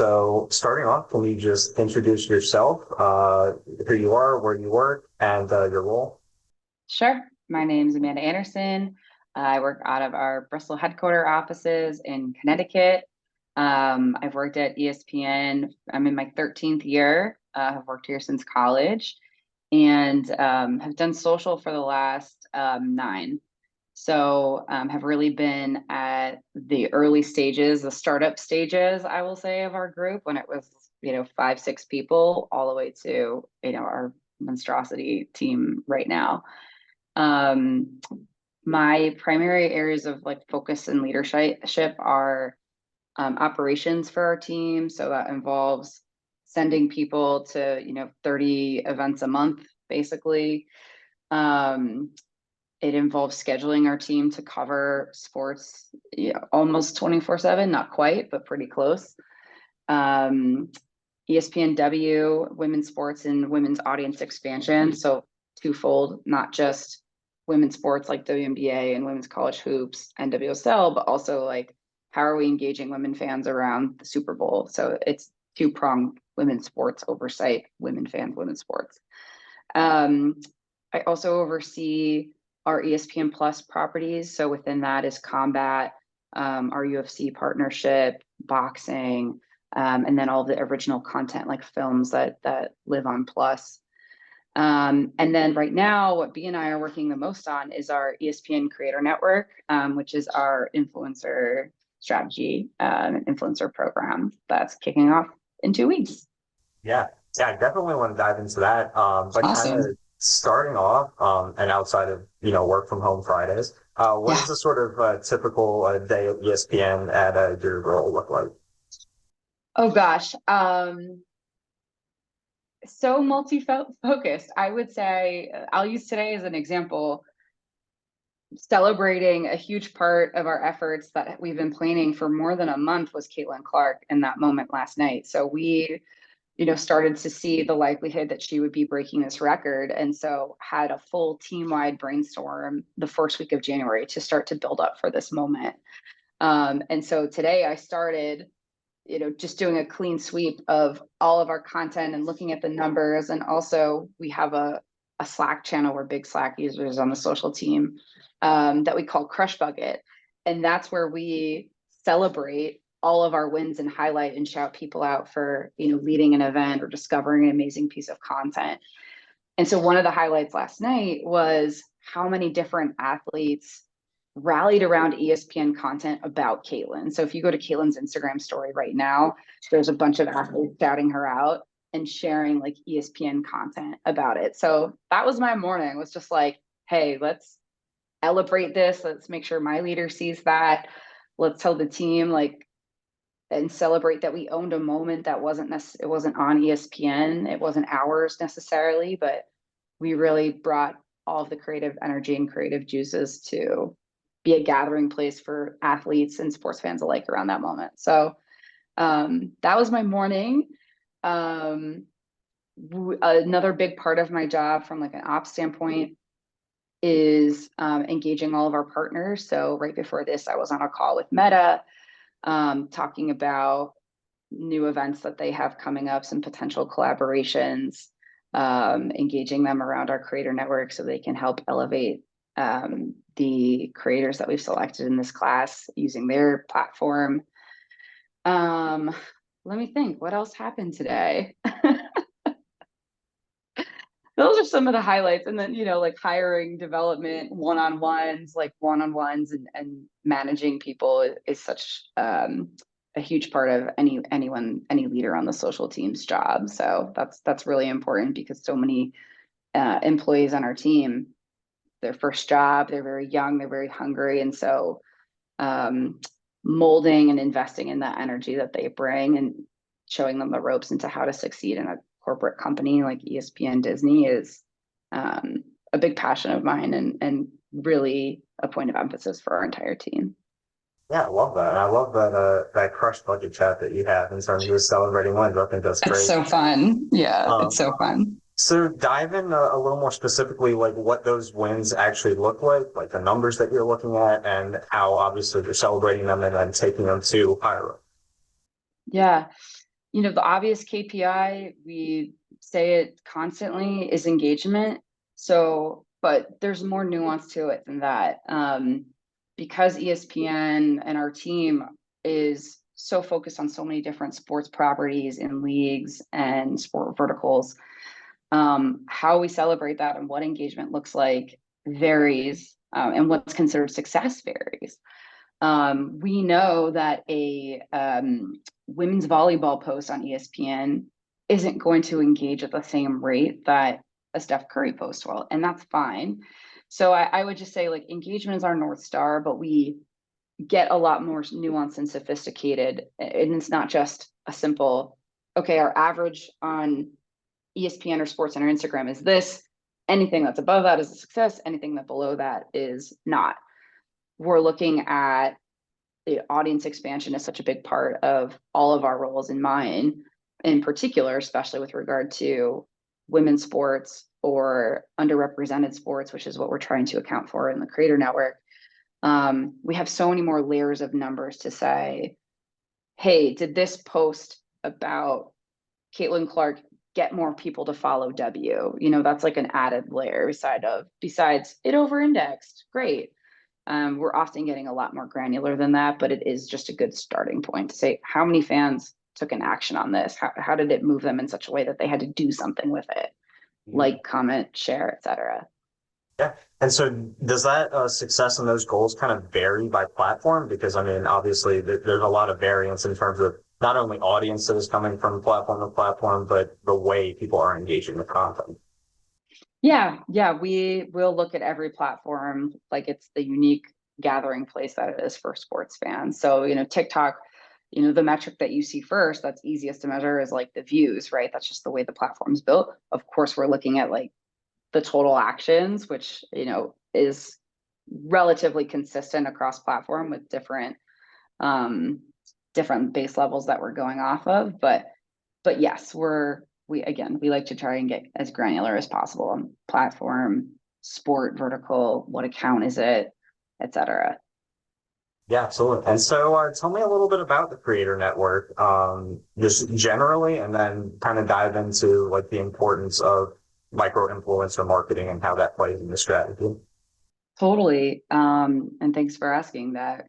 So starting off, can you just introduce yourself, who you are, where you work, and your role? Sure. My name is Amanda Anderson. I work out of our Bristol headquarter offices in Connecticut. I've worked at ESPN. I'm in my 13th year. I've worked here since college and have done social for the last nine. So have really been at the early stages, the startup stages, I will say, of our group when it was, five, six people, all the way to, our monstrosity team right now. Um, my primary areas of like focus and leadership are operations for our team. So that involves sending people to, 30 events a month, basically. Um, it involves scheduling our team to cover sports, almost 24/7, not quite, but pretty close. Um, ESPNW, women's sports and women's audience expansion. So twofold, not just women's sports like WNBA and women's college hoops, NWSL, but also like how are we engaging women fans around the Super Bowl? So it's two-pronged women's sports oversight, women fans, women's sports. Um, I also oversee our ESPN Plus properties. So within that is combat, our UFC partnership, boxing, and then all the original content like films that live on Plus. And then right now, what B and I are working the most on is our ESPN Creator Network, which is our influencer strategy, influencer program that's kicking off in 2 weeks. Yeah, yeah, I definitely want to dive into that. But kind of Awesome. starting off, and outside of, work from home Fridays, what Yeah. does a sort of typical day at ESPN at your role look like? Oh gosh. So multi-focused. I would say I'll use today as an example, celebrating a huge part of our efforts that we've been planning for more than a month was Caitlin Clark in that moment last night. So we, started to see the likelihood that she would be breaking this record. And so had a full team-wide brainstorm the first week of January to start to build up for this moment. And so today I started just doing a clean sweep of all of our content and looking at the numbers. And also we have a Slack channel. We're big Slack users on the social team, that we call Crush Bucket. And that's where we celebrate all of our wins and highlight and shout people out for, leading an event or discovering an amazing piece of content. And so one of the highlights last night was how many different athletes rallied around ESPN content about Caitlin. So if you go to Caitlin's Instagram story right now, there's a bunch of athletes shouting her out and sharing like ESPN content about it. So that was my morning, was just like, hey, let's celebrate this. Let's make sure my leader sees that. Let's tell the team like and celebrate that we owned a moment that it wasn't on ESPN. It wasn't ours necessarily, but we really brought all of the creative energy and creative juices to be a gathering place for athletes and sports fans alike around that moment. So that was my morning. Another big part of my job from like an ops standpoint is engaging all of our partners. So right before this, I was on a call with Meta, talking about new events that they have coming up, some potential collaborations, engaging them around our creator network so they can help elevate the creators that we've selected in this class using their platform. Let me think, what else happened today? Those are some of the highlights. And then, like hiring, development, one-on-ones and managing people is such a huge part of any leader on the social team's job. So that's really important because so many employees on our team, their first job, they're very young, they're very hungry. And so molding and investing in that energy that they bring and showing them the ropes into how to succeed in a corporate company like ESPN Disney is a big passion of mine and really a point of emphasis for our entire team. Yeah, I love that. And I love that crush budget chat that you have in terms of celebrating wins. I think that's It's great. so fun. Yeah, it's Um, so fun. so dive in a little more specifically, like what those wins actually look like the numbers that you're looking at, and how obviously you're celebrating them and then taking them to higher. Yeah. The obvious KPI, we say it constantly, is engagement. So, but there's more nuance to it than that. Because ESPN and our team is so focused on so many different sports properties and leagues and sport verticals, how we celebrate that and what engagement looks like varies, and what's considered success varies. We know that a women's volleyball post on ESPN isn't going to engage at the same rate that a Steph Curry post will, and that's fine. So I would just say, like, engagement is our North Star, but we get a lot more nuanced and sophisticated. And it's not just a simple, okay, our average on ESPN or Sports Center Instagram is this. Anything that's above that is a success. Anything that below that is not. We're looking at the audience expansion is such a big part of all of our roles, and mine in particular, especially with regard to women's sports or underrepresented sports, which is what we're trying to account for in the Creator Network. We have so many more layers of numbers to say, hey, did this post about Caitlin Clark get more people to follow W? That's like an added layer besides it over indexed. Great. We're often getting a lot more granular than that, but it is just a good starting point to say how many fans took an action on this. How did it move them in such a way that they had to do something with it, like, comment, share, etc. Yeah. And so does that success in those goals kind of vary by platform? Because I mean, obviously there's a lot of variance in terms of not only audience that is coming from platform to platform, but the way people are engaging with content. Yeah, we will look at every platform like it's the unique gathering place that it is for sports fans. So, TikTok, the metric that you see first, that's easiest to measure, is like the views, right? That's just the way the platform's built. Of course, we're looking at like the total actions, which, is relatively consistent across platform with different base levels that we're going off of. But yes, we like to try and get as granular as possible on platform, sport vertical, what account is it, etc. Yeah, absolutely. And so tell me a little bit about the Creator Network, just generally, and then kind of dive into like the importance of micro influencer marketing and how that plays in the strategy. Totally. And thanks for asking that.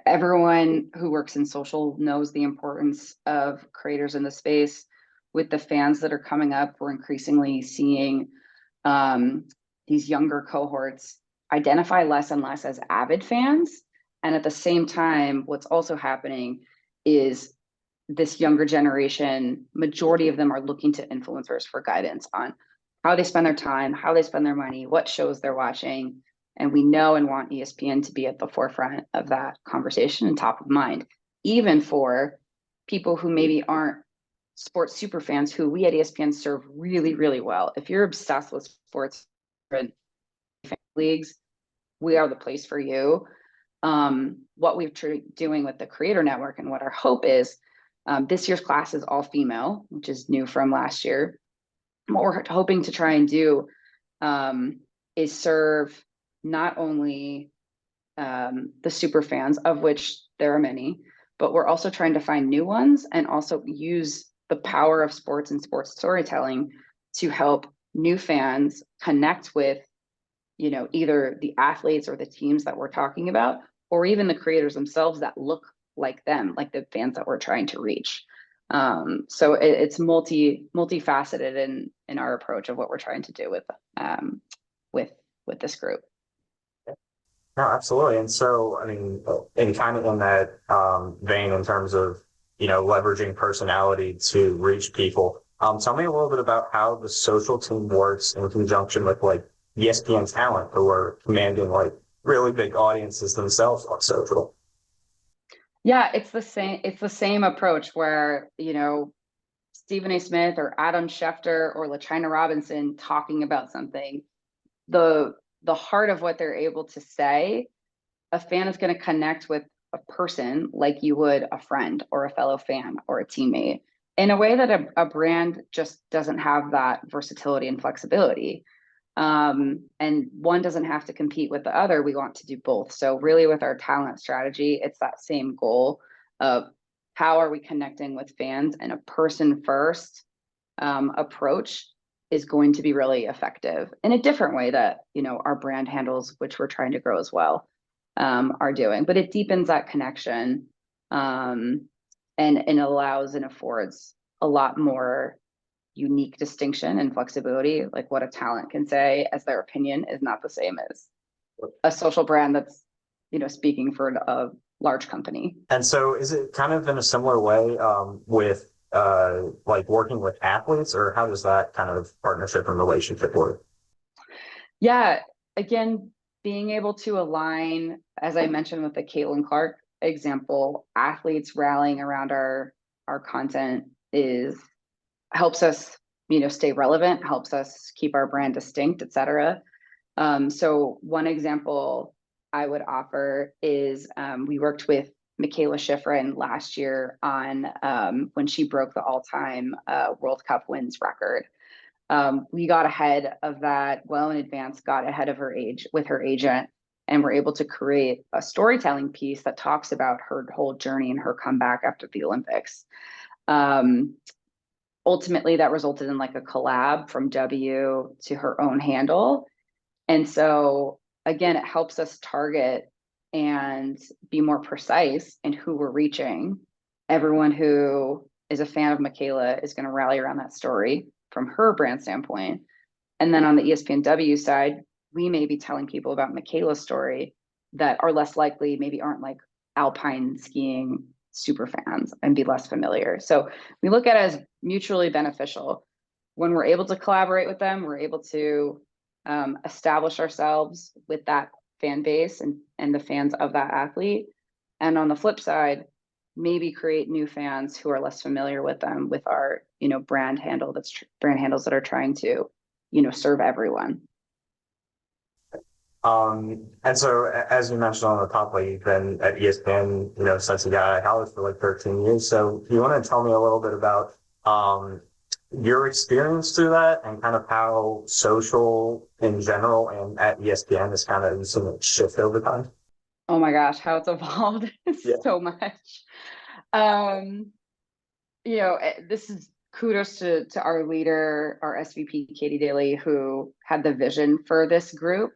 Everyone who works in social knows the importance of creators in the space. With the fans that are coming up, we're increasingly seeing these younger cohorts identify less and less as avid fans. And at the same time, what's also happening is this younger generation, majority of them are looking to influencers for guidance on how they spend their time, how they spend their money, what shows they're watching. And we know and want ESPN to be at the forefront of that conversation and top of mind, even for people who maybe aren't sports super fans, who we at ESPN serve really, really well. If you're obsessed with sports and leagues, we are the place for you. What we're doing with the Creator Network and what our hope is, this year's class is all female, which is new from last year. What we're hoping to try and do is serve not only the super fans, of which there are many, but we're also trying to find new ones and also use the power of sports and sports storytelling to help new fans connect with, either the athletes or the teams that we're talking about, or even the creators themselves that look like them, like the fans that we're trying to reach. So it's multifaceted in our approach of what we're trying to do with this group. No, absolutely. And so, I mean, and kind of in that vein, in terms of, leveraging personality to reach people, tell me a little bit about how the social team works in conjunction with like ESPN talent who are commanding like really big audiences themselves on social. Yeah, it's the same. It's the same approach where, Stephen A. Smith or Adam Schefter or LaChina Robinson talking about something, the heart of what they're able to say, a fan is going to connect with a person like you would a friend or a fellow fan or a teammate, in a way that a brand just doesn't have that versatility and flexibility. And one doesn't have to compete with the other. We want to do both. So really with our talent strategy, it's that same goal of how are we connecting with fans, and a person first approach is going to be really effective in a different way that, our brand handles, which we're trying to grow as well, are doing. But it deepens that connection, and allows and affords a lot more unique distinction and flexibility, like what a talent can say as their opinion is not the same as a social brand that's, speaking for a large company. And so is it kind of in a similar way with like working with athletes, or how does that kind of partnership and relationship work? Yeah, again, being able to align, as I mentioned with the Caitlin Clark example, athletes rallying around our content is helps us, stay relevant, helps us keep our brand distinct, et cetera. So one example I would offer is we worked with Michaela Schifrin last year on when she broke the all-time World Cup wins record. We got ahead of that well in advance, got ahead of her age with her agent, and were able to create a storytelling piece that talks about her whole journey and her comeback after the Olympics. Ultimately, that resulted in like a collab from W to her own handle. And so again, it helps us target and be more precise in who we're reaching. Everyone who is a fan of Michaela is going to rally around that story from her brand standpoint. And then on the ESPNW side, we may be telling people about Michaela's story that are less likely, maybe aren't like alpine skiing super fans and be less familiar. So we look at it as mutually beneficial. When we're able to collaborate with them, we're able to establish ourselves with that fan base and the fans of that athlete. And on the flip side, maybe create new fans who are less familiar with them with our, brand brand handles that are trying to, serve everyone. And so as you mentioned on the top, like you've been at ESPN, since you got out of college for like 13 years. So do you want to tell me a little bit about your experience through that and kind of how social in general and at ESPN has kind of seen it shift over time? Oh my gosh, how it's evolved Yeah. so much. This is kudos to our leader, our SVP, Katie Daly, who had the vision for this group.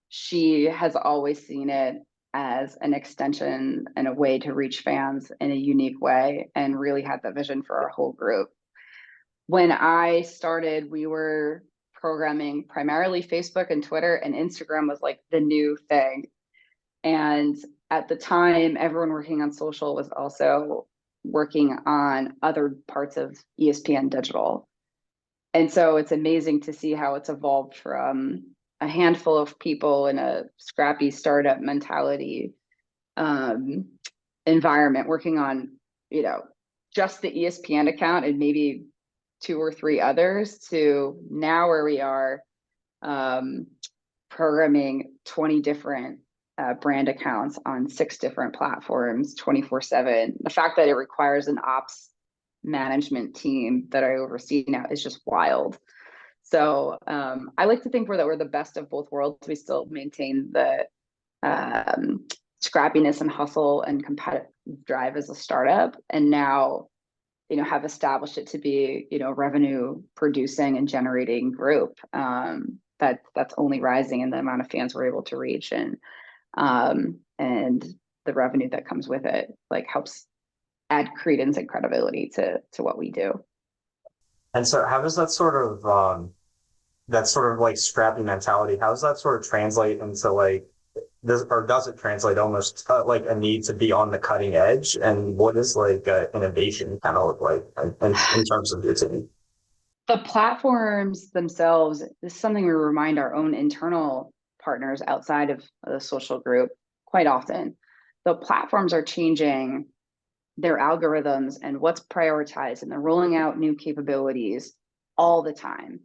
She has always seen it as an extension and a way to reach fans in a unique way, and really had the vision for our whole group. When I started, we were programming primarily Facebook and Twitter, and Instagram was like the new thing. And at the time, everyone working on social was also working on other parts of ESPN digital. And so it's amazing to see how it's evolved from a handful of people in a scrappy startup mentality environment working on, just the ESPN account and maybe two or three others, to now where we are programming 20 different brand accounts on 6 different platforms 24/7. The fact that it requires an ops management team that I oversee now is just wild. So I like to think that we're the best of both worlds. We still maintain the scrappiness and hustle and competitive drive as a startup, and now have established it to be revenue producing and generating group that's only rising in the amount of fans we're able to reach, and the revenue that comes with it like helps add credence and credibility to what we do. And so how does that sort of like scrappy mentality, how does that sort of translate into like this, or does it translate almost like a need to be on the cutting edge? And what is like innovation kind of look like in terms of your team? The platforms themselves, this is something we remind our own internal partners outside of the social group quite often. The platforms are changing their algorithms and what's prioritized, and they're rolling out new capabilities all the time.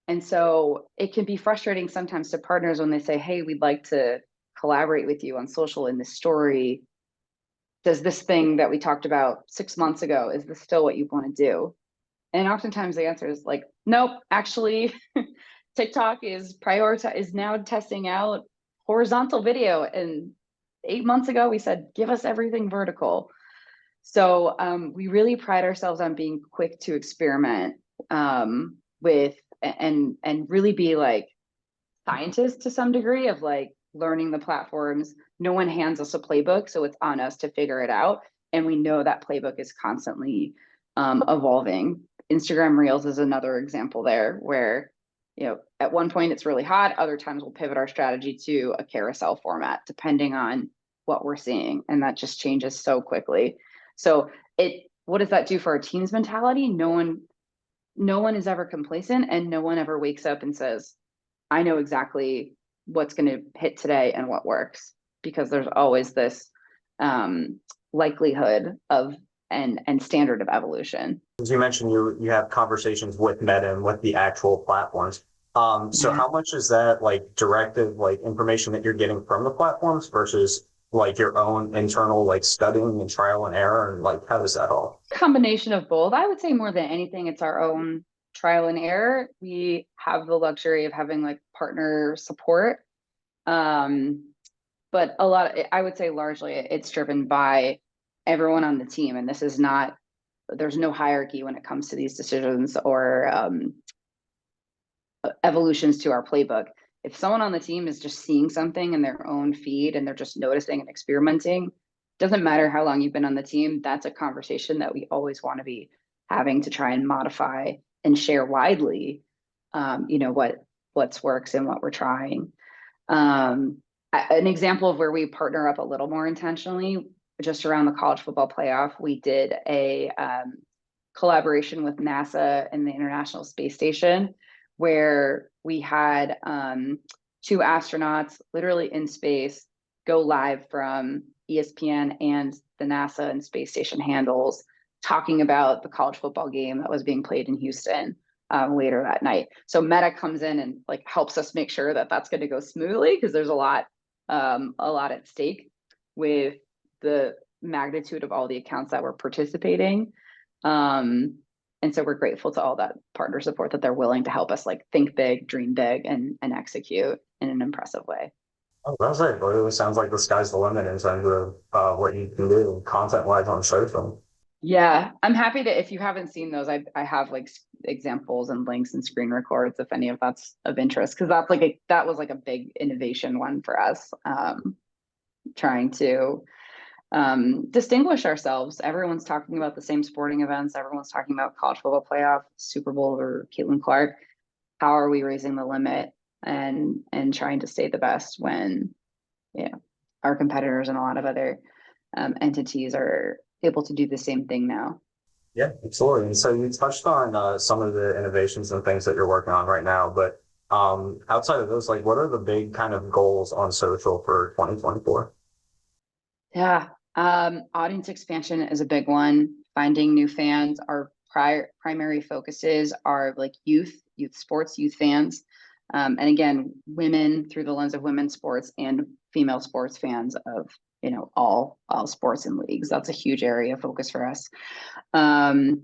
And so it can be frustrating sometimes to partners when they say, hey, we'd like to collaborate with you on social in this story. Does this thing that we talked about 6 months ago, is this still what you want to do? And oftentimes the answer is like, nope, actually, TikTok is now testing out horizontal video. And 8 months ago, we said, give us everything vertical. So we really pride ourselves on being quick to experiment with and really be like scientists to some degree of like learning the platforms. No one hands us a playbook, so it's on us to figure it out. And we know that playbook is constantly evolving. Instagram Reels is another example there where, at one point it's really hot, other times we'll pivot our strategy to a carousel format, depending on what we're seeing. And that just changes so quickly. So what does that do for our team's mentality? No one is ever complacent, and no one ever wakes up and says, I know exactly what's going to hit today and what works, because there's always this likelihood of and standard of evolution. As you mentioned, you have conversations with Meta and with the actual platforms. So Yeah. how much is that like directive, like information that you're getting from the platforms versus like your own internal like studying and trial and error, and like how does that all? Combination of both. I would say more than anything, it's our own trial and error. We have the luxury of having like partner support. Um, but I would say largely it's driven by everyone on the team. And this is not, there's no hierarchy when it comes to these decisions or evolutions to our playbook. If someone on the team is just seeing something in their own feed and they're just noticing and experimenting, doesn't matter how long you've been on the team, that's a conversation that we always want to be having to try and modify and share widely, what's works and what we're trying. An example of where we partner up a little more intentionally, just around the college football playoff, we did a collaboration with NASA and the International Space Station, where we had two astronauts literally in space go live from ESPN and the NASA and Space Station handles, talking about the college football game that was being played in Houston later that night. So Meta comes in and like helps us make sure that that's going to go smoothly, because there's a lot at stake with the magnitude of all the accounts that were participating. And so we're grateful to all that partner support, that they're willing to help us like think big, dream big, and execute in an impressive way. Oh, that's it. It really sounds like the sky's the limit in terms of what you can do content wise on social. Yeah, I'm happy to, if you haven't seen those, I have like examples and links and screen records if any of that's of interest, because that was like a big innovation one for us, trying to distinguish ourselves. Everyone's talking about the same sporting events. Everyone's talking about college football playoff, Super Bowl, or Caitlin Clark. How are we raising the limit and trying to stay the best when, our competitors and a lot of other entities are able to do the same thing now? Yeah, absolutely. And so you touched on some of the innovations and things that you're working on right now, but outside of those, like what are the big kind of goals on social for 2024? Yeah. Audience expansion is a big one. Finding new fans. Our primary focuses are like youth sports, youth fans. And again, women through the lens of women's sports and female sports fans of, all sports and leagues. That's a huge area of focus for us. And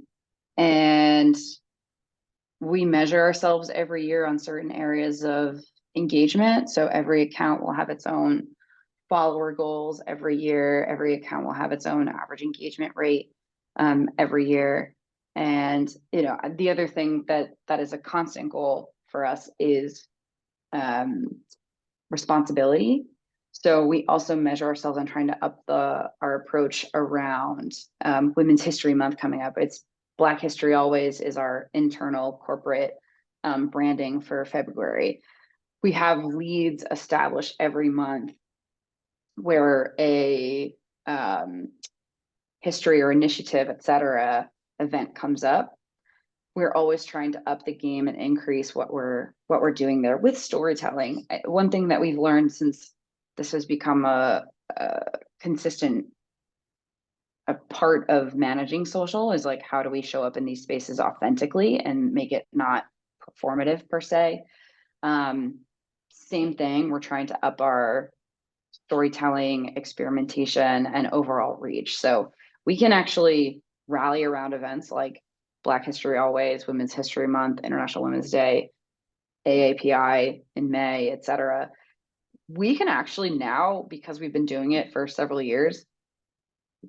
we measure ourselves every year on certain areas of engagement. So every account will have its own follower goals every year. Every account will have its own average engagement rate every year. And the other thing that is a constant goal for us is responsibility. So we also measure ourselves on trying to up our approach around Women's History Month coming up. It's Black History Always is our internal corporate branding for February. We have leads established every month where a history or initiative, et cetera, event comes up. We're always trying to up the game and increase what we're doing there with storytelling. One thing that we've learned since this has become a consistent part of managing social is like, how do we show up in these spaces authentically and make it not performative per se? Same thing, we're trying to up our storytelling, experimentation, and overall reach. So we can actually rally around events like Black History Always, Women's History Month, International Women's Day, AAPI in May, et cetera, we can actually now, because we've been doing it for several years,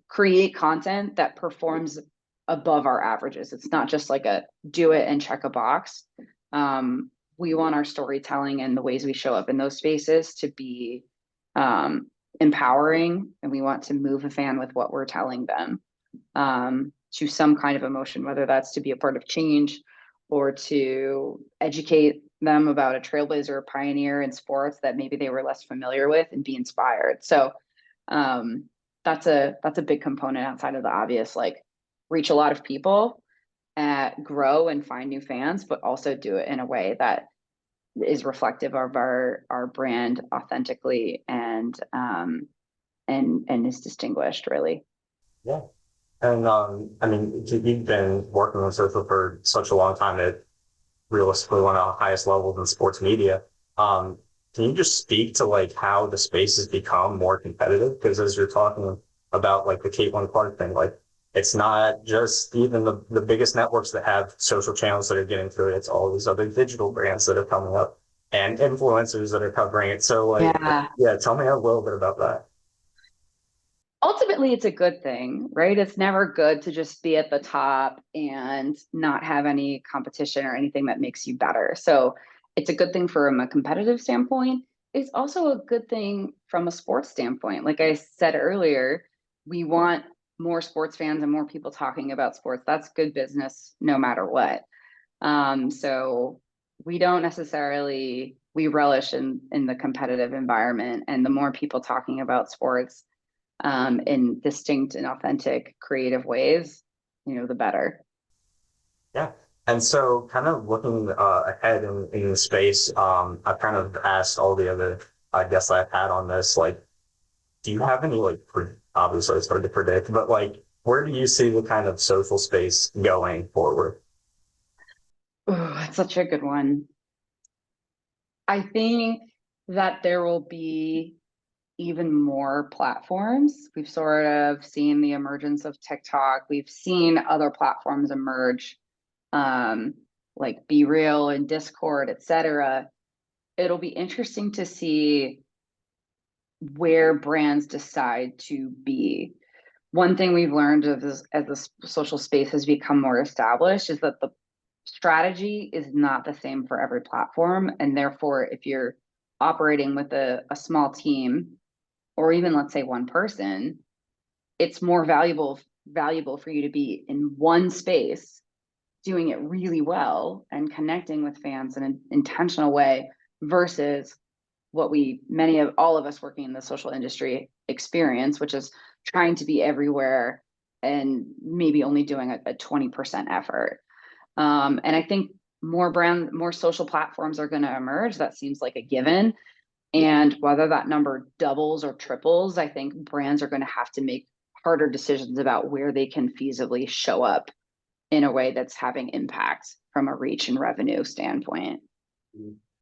create content that performs above our averages. It's not just like a do it and check a box. We want our storytelling and the ways we show up in those spaces to be empowering, and we want to move a fan with what we're telling them to some kind of emotion, whether that's to be a part of change or to educate them about a trailblazer or pioneer in sports that maybe they were less familiar with and be inspired. So um, that's a big component outside of the obvious, like reach a lot of people, grow and find new fans, but also do it in a way that is reflective of our brand authentically and is distinguished really. Yeah. And I mean, you've been working on social for such a long time that realistically one of the highest levels in sports media. Um, can you just speak to like how the space has become more competitive? Because as you're talking about like the Caitlin Clark thing, like it's not just even the biggest networks that have social channels that are getting through it. It's all these other digital brands that are coming up and influencers that are covering it. So like, Yeah. yeah, tell me a little bit about that. Ultimately, it's a good thing, right? It's never good to just be at the top and not have any competition or anything that makes you better. So it's a good thing from a competitive standpoint. It's also a good thing from a sports standpoint. Like I said earlier, we want more sports fans and more people talking about sports. That's good business no matter what. So we don't necessarily we relish in the competitive environment, and the more people talking about sports in distinct and authentic creative ways, the better. Yeah. And so kind of looking ahead in the space, I've kind of asked all the other guests I've had on this, like, do you have any like obviously it's hard to predict, but like where do you see the kind of social space going forward? Ooh, that's such a good one. I think that there will be even more platforms. We've sort of seen the emergence of TikTok. We've seen other platforms emerge, um, like Be Real and Discord, etc. It'll be interesting to see where brands decide to be. One thing we've learned as the social space has become more established is that the strategy is not the same for every platform. And therefore, if you're operating with a small team, or even let's say one person, it's more valuable for you to be in one space doing it really well and connecting with fans in an intentional way versus what we many of all of us working in the social industry experience, which is trying to be everywhere and maybe only doing a 20% effort. And I think more social platforms are going to emerge. That seems like a given. And whether that number doubles or triples, I think brands are going to have to make harder decisions about where they can feasibly show up in a way that's having impact from a reach and revenue standpoint.